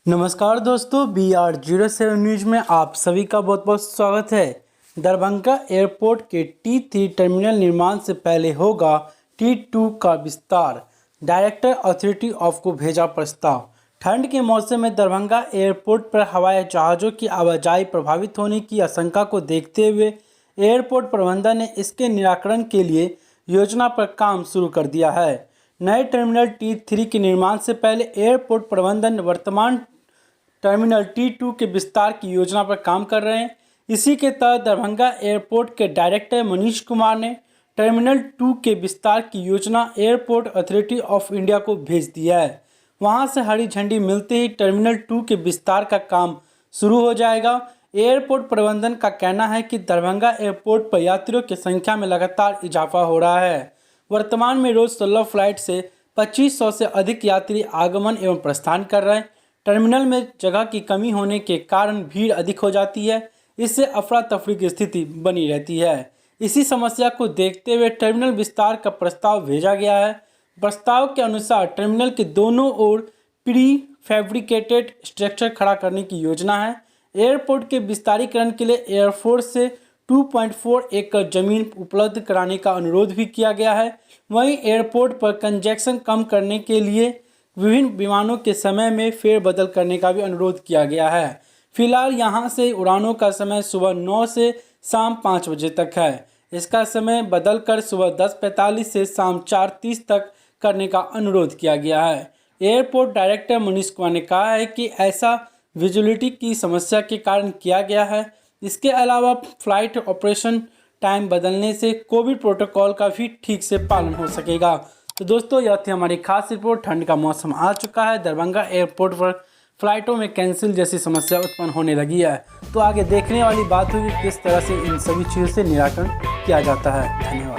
नमस्कार दोस्तों, BR07 news में आप सभी का बहुत बहुत स्वागत है। दरभंगा एयरपोर्ट के T3 टर्मिनल निर्माण से पहले होगा T2 का विस्तार। डायरेक्टर अथॉरिटी ऑफ को भेजा प्रस्ताव। ठंड के मौसम में दरभंगा एयरपोर्ट पर हवाई जहाज़ों की आवाजाही प्रभावित होने की आशंका को देखते हुए एयरपोर्ट प्रबंधन ने इसके निराकरण के लिए योजना पर काम शुरू कर दिया है। नए टर्मिनल T3 के निर्माण से पहले एयरपोर्ट प्रबंधन वर्तमान टर्मिनल T2 के विस्तार की योजना पर काम कर रहे हैं। इसी के तहत दरभंगा एयरपोर्ट के डायरेक्टर मनीष कुमार ने टर्मिनल 2 के विस्तार की योजना एयरपोर्ट अथॉरिटी ऑफ इंडिया को भेज दिया है। वहां से हरी झंडी मिलते ही टर्मिनल 2 के विस्तार का काम शुरू हो जाएगा। एयरपोर्ट प्रबंधन का कहना है कि दरभंगा एयरपोर्ट पर यात्रियों की संख्या में लगातार इजाफा हो रहा है। वर्तमान में रोज 16 फ्लाइट से 2500 से अधिक यात्री आगमन एवं प्रस्थान कर रहे हैं। टर्मिनल में जगह की कमी होने के कारण भीड़ अधिक हो जाती है। इससे अफरा तफरी की स्थिति बनी रहती है। इसी समस्या को देखते हुए टर्मिनल विस्तार का प्रस्ताव भेजा गया है। प्रस्ताव के अनुसार टर्मिनल के दोनों ओर प्री फैब्रिकेटेड स्ट्रक्चर खड़ा करने की योजना है। एयरपोर्ट के विस्तारीकरण के लिए एयरफोर्स से 2.4 एकड़ जमीन उपलब्ध कराने का अनुरोध भी किया गया है। वहीं एयरपोर्ट पर कंजेक्शन कम करने के लिए विभिन्न विमानों के समय में फेरबदल करने का भी अनुरोध किया गया है। फिलहाल यहां से उड़ानों का समय सुबह 9 से शाम 5 बजे तक है। इसका समय बदलकर सुबह 10:45 से शाम 4:30 तक करने का अनुरोध किया गया है। एयरपोर्ट डायरेक्टर मनीष कुमार ने कहा है कि ऐसा विजिबिलिटी की समस्या के कारण किया गया है। इसके अलावा फ्लाइट ऑपरेशन टाइम बदलने से कोविड प्रोटोकॉल का भी ठीक से पालन हो सकेगा। तो दोस्तों, यह थी हमारी खास रिपोर्ट। ठंड का मौसम आ चुका है। दरभंगा एयरपोर्ट पर फ्लाइटों में कैंसिल जैसी समस्या उत्पन्न होने लगी है। तो आगे देखने वाली बात होगी किस तरह से इन सभी चीज़ों से निराकरण किया जाता है। धन्यवाद।